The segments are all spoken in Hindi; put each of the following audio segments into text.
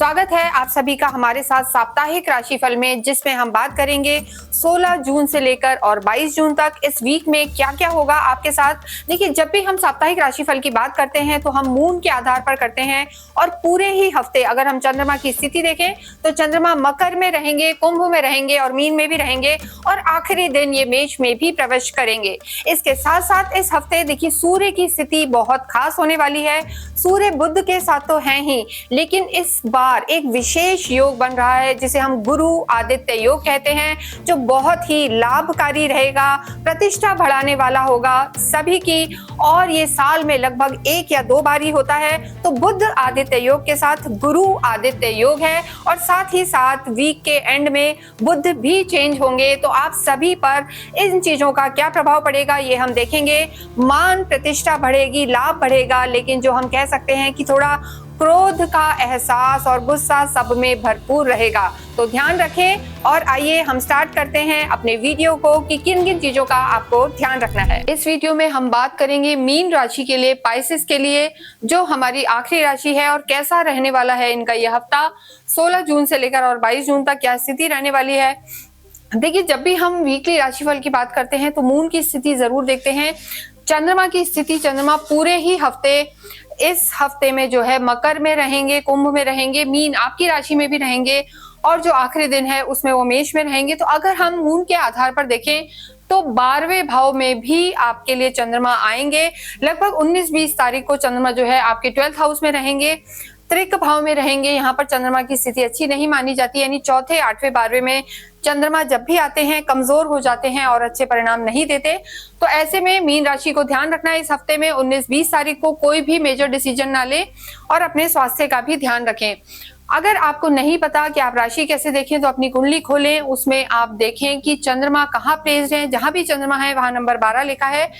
स्वागत है आप सभी का हमारे साथ साप्ताहिक राशिफल में, जिसमें हम बात करेंगे 16 जून से लेकर और 22 जून तक इस वीक में क्या क्या होगा आपके साथ। देखिए, जब भी हम साप्ताहिक राशिफल की बात करते हैं तो हम मून के आधार पर करते हैं और पूरे ही हफ्ते अगर हम चंद्रमा की स्थिति देखें तो चंद्रमा मकर में रहेंगे, कुंभ में रहेंगे और मीन में भी रहेंगे और आखिरी दिन ये मेष में भी प्रवेश करेंगे। इसके साथ साथ इस हफ्ते देखिए सूर्य की स्थिति बहुत खास होने वाली है। सूर्य बुध के साथ तो है ही, लेकिन इस बार एक विशेष योग बन रहा है जिसे हम गुरु आदित्य योग कहते हैं, जो बहुत ही लाभकारी रहेगा, प्रतिष्ठा बढ़ाने वाला होगा सभी की। और ये साल में लगभग 1 या 2 बार ही होता है। तो बुध आदित्य योग के साथ गुरु आदित्य योग है और साथ ही साथ वीक के एंड में बुध भी चेंज होंगे। तो आप सभी पर इन चीजों का क्या प्रभाव पड़ेगा ये हम देखेंगे। मान प्रतिष्ठा बढ़ेगी, लाभ बढ़ेगा, लेकिन जो हम कह सकते हैं कि थोड़ा क्रोध का एहसास और गुस्सा सब में भरपूर रहेगा। तो ध्यान रखें और आइए हम स्टार्ट करते हैं अपने वीडियो को कि किन किन चीजों का आपको ध्यान रखना है। इस वीडियो में हम बात करेंगे मीन राशि के लिए, पाइसेस के लिए, जो हमारी आखिरी राशि है और कैसा रहने वाला है इनका यह हफ्ता। 16 जून से लेकर और 22 जून तक क्या स्थिति रहने वाली है। देखिए, जब भी हम वीकली राशिफल की बात करते हैं तो मून की स्थिति जरूर देखते हैं। चंद्रमा की स्थिति, चंद्रमा पूरे ही हफ्ते इस हफ्ते में जो है मकर में रहेंगे, कुंभ में रहेंगे, मीन आपकी राशि में भी रहेंगे और जो आखिरी दिन है उसमें वो मेष में रहेंगे। तो अगर हम मून के आधार पर देखें तो 12वें भाव में भी आपके लिए चंद्रमा आएंगे। लगभग 19-20 तारीख को चंद्रमा जो है आपके 12th हाउस में रहेंगे, त्रिक भाव में रहेंगे। यहाँ पर चंद्रमा की स्थिति अच्छी नहीं मानी जाती, यानी चौथे, 8वें, 12वें में चंद्रमा जब भी आते हैं कमजोर हो जाते हैं और अच्छे परिणाम नहीं देते। तो ऐसे में मीन राशि को ध्यान रखना है इस हफ्ते में 19-20 तारीख को कोई भी मेजर डिसीजन ना ले और अपने स्वास्थ्य का भी ध्यान रखें। अगर आपको नहीं पता कि आप राशि कैसे देखें तो अपनी कुंडली खोलें, उसमें आप देखें कि चंद्रमा कहाँ प्लेस्ड है। जहां भी चंद्रमा है वहां नंबर 12 लिखा है।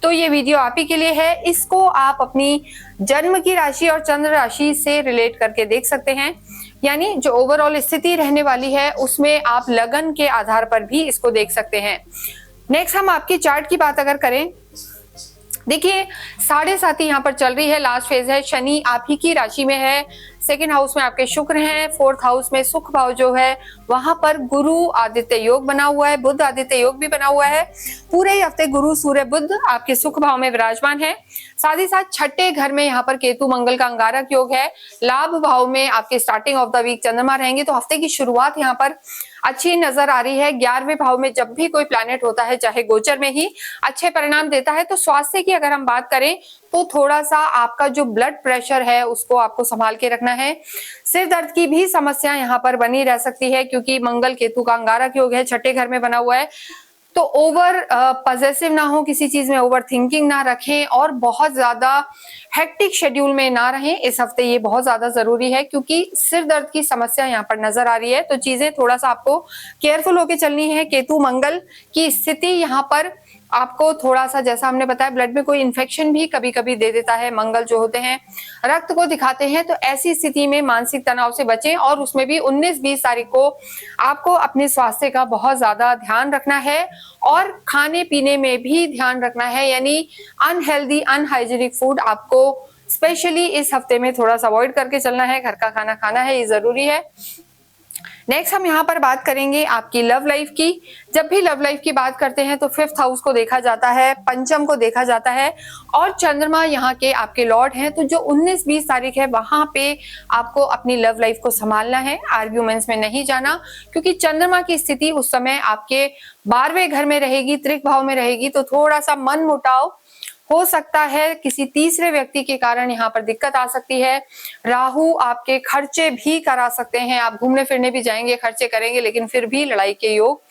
तो ये वीडियो आप ही के लिए है। इसको आप अपनी जन्म की राशि और चंद्र राशि से रिलेट करके देख सकते हैं, यानी जो ओवरऑल स्थिति रहने वाली है उसमें आप लगन के आधार पर भी इसको देख सकते हैं। नेक्स्ट हम आपकी चार्ट की बात अगर करें, देखिए 7.5 यहाँ पर चल रही है, लास्ट फेज है। शनि आप ही की राशि में है, 2nd हाउस में आपके शुक्र हैं, 4th हाउस में सुख भाव जो है वहां पर गुरु आदित्य योग बना हुआ है, बुध आदित्य योग भी बना हुआ है। पूरे ही हफ्ते गुरु सूर्य बुध आपके सुख भाव में विराजमान है। साथ ही साथ 6ठे घर में यहाँ पर केतु मंगल का अंगारक योग है। लाभ भाव में आपके स्टार्टिंग ऑफ द वीक चंद्रमा रहेंगे। तो हफ्ते की शुरुआत यहाँ पर अच्छी नजर आ रही है। 11वें भाव में जब भी कोई प्लैनेट होता है, चाहे गोचर में ही, अच्छे परिणाम देता है। तो स्वास्थ्य की अगर हम बात करें तो थोड़ा सा आपका जो ब्लड प्रेशर है उसको आपको संभाल के रखना है। सिर दर्द की भी समस्या यहाँ पर बनी रह सकती है क्योंकि मंगल केतु का अंगारक योग है, 6ठे घर में बना हुआ है। तो ओवर पॉजेसिव ना हो, किसी चीज में ओवर थिंकिंग ना रखें और बहुत ज्यादा हेक्टिक शेड्यूल में ना रहें इस हफ्ते। ये बहुत ज्यादा जरूरी है क्योंकि सिर दर्द की समस्या यहाँ पर नजर आ रही है। तो चीजें थोड़ा सा आपको केयरफुल होके चलनी है। केतु मंगल की स्थिति यहाँ पर आपको थोड़ा सा, जैसा हमने बताया, ब्लड में कोई इन्फेक्शन भी कभी कभी दे देता है। मंगल जो होते हैं रक्त को दिखाते हैं। तो ऐसी स्थिति में मानसिक तनाव से बचें और उसमें भी 19-20 तारीख को आपको अपने स्वास्थ्य का बहुत ज्यादा ध्यान रखना है और खाने पीने में भी ध्यान रखना है, यानी अनहेल्दी, अनहाइजीनिक फूड आपको स्पेशली इस हफ्ते में थोड़ा सा अवॉइड करके चलना है। घर का खाना खाना है, ये जरूरी है। नेक्स्ट हम यहाँ पर बात करेंगे आपकी लव लाइफ की। जब भी लव लाइफ की बात करते हैं तो 5th हाउस को देखा जाता है, पंचम को देखा जाता है और चंद्रमा यहाँ के आपके लॉर्ड हैं। तो जो 19-20 तारीख है वहां पे आपको अपनी लव लाइफ को संभालना है, आर्ग्यूमेंट्स में नहीं जाना, क्योंकि चंद्रमा की स्थिति उस समय आपके 12वें घर में रहेगी, त्रिक भाव में रहेगी। तो थोड़ा सा मन मुटाव हो सकता है, किसी तीसरे व्यक्ति के कारण यहाँ पर दिक्कत आ सकती है। राहु आपके खर्चे भी करा सकते हैं, आप घूमने फिरने भी जाएंगे, खर्चे करेंगे, लेकिन फिर भी लड़ाई के योग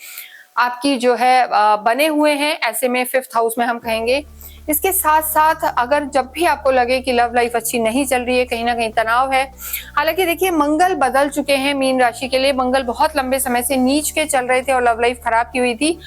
आपकी जो है बने हुए हैं। ऐसे में 5th हाउस में हम कहेंगे। इसके साथ साथ अगर जब भी आपको लगे कि लव लाइफ अच्छी नहीं चल रही है, कहीं ना कहीं तनाव है, हालांकि देखिए मंगल बदल चुके हैं मीन राशि के लिए। मंगल बहुत लंबे समय से नीच के चल रहे थे और लव लाइफ खराब की हुई थी।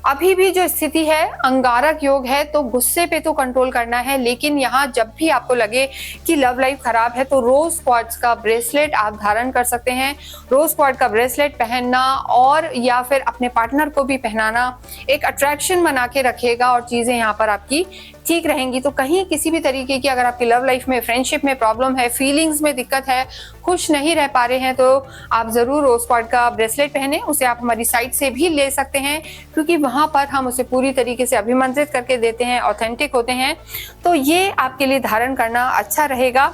अभी भी जो स्थिति है अंगारक योग है, तो गुस्से पे तो कंट्रोल करना है, लेकिन यहाँ जब भी आपको लगे कि लव लाइफ खराब है तो रोज क्वार्ट्ज का ब्रेसलेट आप धारण कर सकते हैं। रोज क्वार्ट्ज का ब्रेसलेट पहनना और या फिर अपने पार्टनर को भी पहनाना एक अट्रैक्शन बना के रखेगा और चीजें यहाँ पर आपकी ठीक रहेंगी। तो कहीं किसी भी तरीके की अगर आपकी लव लाइफ में, फ्रेंडशिप में प्रॉब्लम है, फीलिंग्स में दिक्कत है, खुश नहीं रह पा रहे हैं, तो आप जरूर रोज क्वार्ट्ज का ब्रेसलेट पहने। उसे आप हमारी साइट से भी ले सकते हैं, क्योंकि वहां पर हम उसे पूरी तरीके से अभिमंत्रित करके देते हैं, ऑथेंटिक होते हैं। तो ये आपके लिए धारण करना अच्छा रहेगा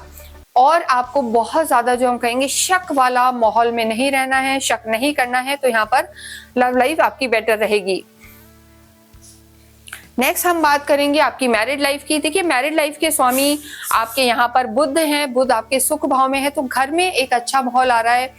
और आपको बहुत ज्यादा जो हम कहेंगे शक वाला माहौल में नहीं रहना है, शक नहीं करना है। तो यहाँ पर लव लाइफ आपकी बेटर रहेगी। नेक्स्ट हम बात करेंगे आपकी मैरिड लाइफ की। देखिए, मैरिड लाइफ के स्वामी आपके यहाँ पर बुध हैं। बुध आपके सुख भाव में है, तो घर में एक अच्छा माहौल आ रहा है,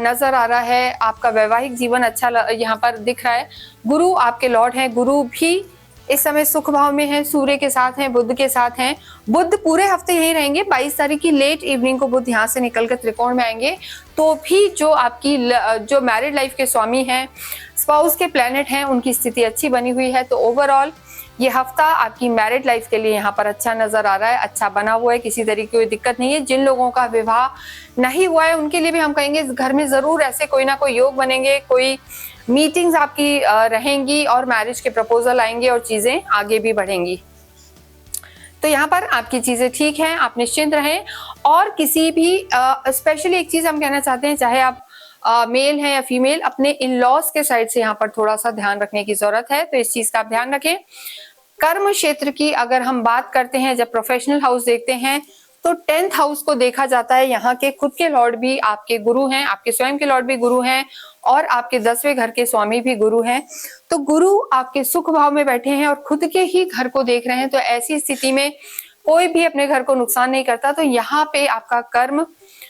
नजर आ रहा है। आपका वैवाहिक जीवन अच्छा यहाँ पर दिख रहा है। गुरु आपके लॉर्ड हैं, गुरु भी इस समय सुख भाव में है, सूर्य के साथ हैं, बुध के साथ हैं। बुध पूरे हफ्ते यहीं रहेंगे। 22 तारीख की लेट इवनिंग को बुध यहाँ से निकलकर त्रिकोण में आएंगे। तो भी जो आपकी जो मैरिड लाइफ के स्वामी हैं, स्पाउस के प्लैनेट हैं, उनकी स्थिति अच्छी बनी हुई है। तो ओवरऑल ये हफ्ता आपकी मैरिड लाइफ के लिए यहाँ पर अच्छा नजर आ रहा है, अच्छा बना हुआ है, किसी तरीके की कोई दिक्कत नहीं है। जिन लोगों का विवाह नहीं हुआ है उनके लिए भी हम कहेंगे घर में जरूर ऐसे कोई ना कोई योग बनेंगे, कोई मीटिंग्स आपकी रहेंगी और मैरिज के प्रपोजल आएंगे और चीजें आगे भी बढ़ेंगी। तो यहाँ पर आपकी चीजें ठीक हैं, आप निश्चिंत रहें। और किसी भी स्पेशली एक चीज हम कहना चाहते हैं, चाहे आप मेल है या फीमेल, अपने इन लॉज के साइड से यहाँ पर थोड़ा सा ध्यान रखने की जरूरत है। तो इस चीज का आप ध्यान रखें। कर्म क्षेत्र की अगर हम बात करते हैं, जब प्रोफेशनल हाउस देखते हैं तो 10th हाउस को देखा जाता है। यहाँ के खुद के लॉर्ड भी आपके गुरु हैं, आपके स्वयं के लॉर्ड भी गुरु हैं और आपके 10वें घर के स्वामी भी गुरु हैं। तो गुरु आपके सुख भाव में बैठे हैं और खुद के ही घर को देख रहे हैं। तो ऐसी स्थिति में कोई भी अपने घर को नुकसान नहीं करता। तो यहाँ पे आपका कर्म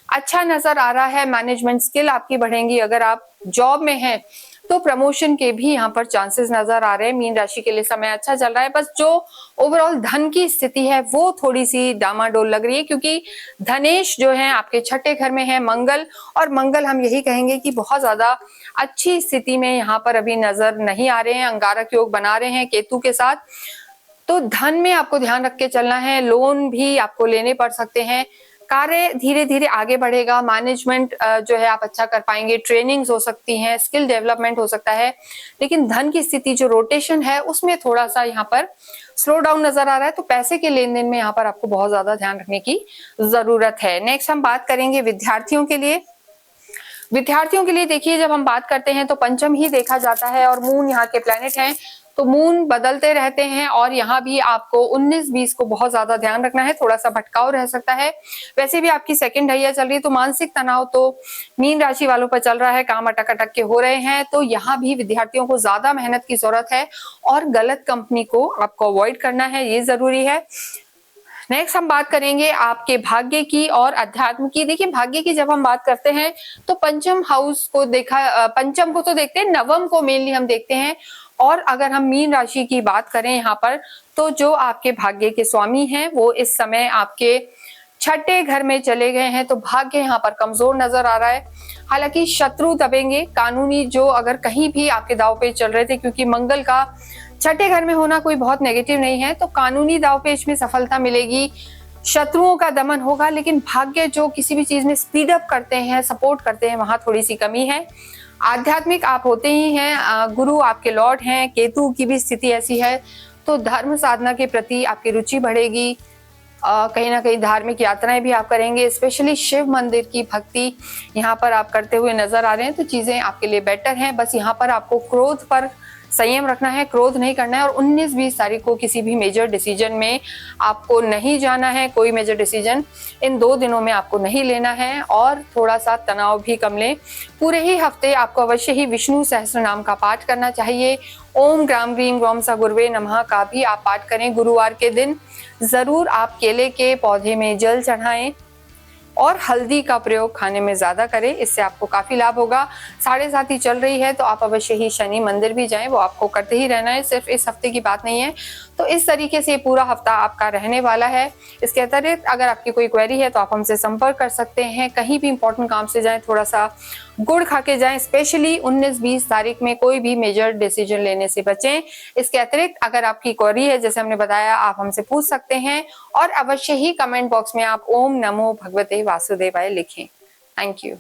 अच्छा नजर आ रहा है, मैनेजमेंट स्किल आपकी बढ़ेंगी। अगर आप जॉब में हैं तो प्रमोशन के भी यहाँ पर चांसेस नजर आ रहे हैं। मीन राशि के लिए समय अच्छा चल रहा है। बस जो ओवरऑल धन की स्थिति है वो थोड़ी सी डामाडोल लग रही है, क्योंकि धनेश जो है आपके छठे घर में है मंगल, और मंगल हम यही कहेंगे कि बहुत ज्यादा अच्छी स्थिति में यहाँ पर अभी नजर नहीं आ रहे हैं। अंगारक योग बना रहे हैं केतु के साथ। तो धन में आपको ध्यान रख के चलना है। लोन भी आपको लेने पड़ सकते हैं। कार्य धीरे धीरे आगे बढ़ेगा। मैनेजमेंट जो है आप अच्छा कर पाएंगे। ट्रेनिंग्स हो सकती हैं, स्किल डेवलपमेंट हो सकता है। लेकिन धन की स्थिति जो रोटेशन है उसमें थोड़ा सा यहाँ पर स्लो डाउन नजर आ रहा है। तो पैसे के लेन देन में यहाँ पर आपको बहुत ज्यादा ध्यान रखने की जरूरत है। नेक्स्ट हम बात करेंगे विद्यार्थियों के लिए। विद्यार्थियों के लिए देखिए, जब हम बात करते हैं तो पंचम ही देखा जाता है और मून यहाँ के प्लैनेट हैं। तो मून बदलते रहते हैं और यहाँ भी आपको 19-20 को बहुत ज्यादा ध्यान रखना है। थोड़ा सा भटकाव रह सकता है। वैसे भी आपकी सेकंड ढैया चल रही है, तो मानसिक तनाव तो मीन राशि वालों पर चल रहा है। काम अटक अटक के हो रहे हैं। तो यहाँ भी विद्यार्थियों को ज्यादा मेहनत की जरूरत है और गलत कंपनी को आपको अवॉइड करना है, ये जरूरी है। नेक्स्ट हम बात करेंगे आपके भाग्य की और अध्यात्म की। देखिए, भाग्य की जब हम बात करते हैं तो पंचम हाउस को देखा, पंचम को तो देखते हैं, नवम को मेनली हम देखते हैं। और अगर हम मीन राशि की बात करें यहाँ पर, तो जो आपके भाग्य के स्वामी हैं वो इस समय आपके छठे घर में चले गए हैं। तो भाग्य यहाँ पर कमजोर नजर आ रहा है। हालांकि शत्रु दबेंगे, कानूनी जो अगर कहीं भी आपके दाव पे चल रहे थे, क्योंकि मंगल का छठे घर में होना कोई बहुत नेगेटिव नहीं है, तो कानूनी दावपेच में सफलता मिलेगी, शत्रुओं का दमन होगा। लेकिन भाग्य जो किसी भी चीज में स्पीड अप करते हैं, सपोर्ट करते हैं, वहां थोड़ी सी कमी है। आध्यात्मिक आप होते ही हैं, गुरु आपके लॉर्ड हैं, केतु की भी स्थिति ऐसी है। तो धर्म साधना के प्रति आपकी रुचि बढ़ेगी। कहीं ना कहीं धार्मिक यात्राएं भी आप करेंगे। स्पेशली शिव मंदिर की भक्ति यहाँ पर आप करते हुए नजर आ रहे हैं। तो चीजें आपके लिए बेटर हैं। बस यहाँ पर आपको क्रोध पर संयम रखना है, क्रोध नहीं करना है। और 19-20 तारीख को किसी भी मेजर डिसीजन में आपको नहीं जाना है। कोई मेजर डिसीजन इन 2 दिनों में आपको नहीं लेना है और थोड़ा सा तनाव भी कम लें। पूरे ही हफ्ते आपको अवश्य ही विष्णु सहस्त्र नाम का पाठ करना चाहिए। ओम ग्राम ग्रीम ग्रौम सा गुरुवे नमः का भी आप पाठ करें। गुरुवार के दिन जरूर आप केले के पौधे में जल चढ़ाएं और हल्दी का प्रयोग खाने में ज्यादा करें, इससे आपको काफी लाभ होगा। 7.5 चल रही है तो आप अवश्य ही शनि मंदिर भी जाएं, वो आपको करते ही रहना है, सिर्फ इस हफ्ते की बात नहीं है। तो इस तरीके से पूरा हफ्ता आपका रहने वाला है। इसके अतिरिक्त अगर आपकी कोई क्वेरी है तो आप हमसे संपर्क कर सकते हैं। कहीं भी इंपॉर्टेंट काम से जाएं, थोड़ा सा गुड़ खा के जाएं। स्पेशली 19-20 तारीख में कोई भी मेजर डिसीजन लेने से बचें। इसके अतिरिक्त अगर आपकी क्वेरी है, जैसे हमने बताया, आप हमसे पूछ सकते हैं और अवश्य ही कमेंट बॉक्स में आप ओम नमो भगवते वासुदेवाय लिखें। Thank you.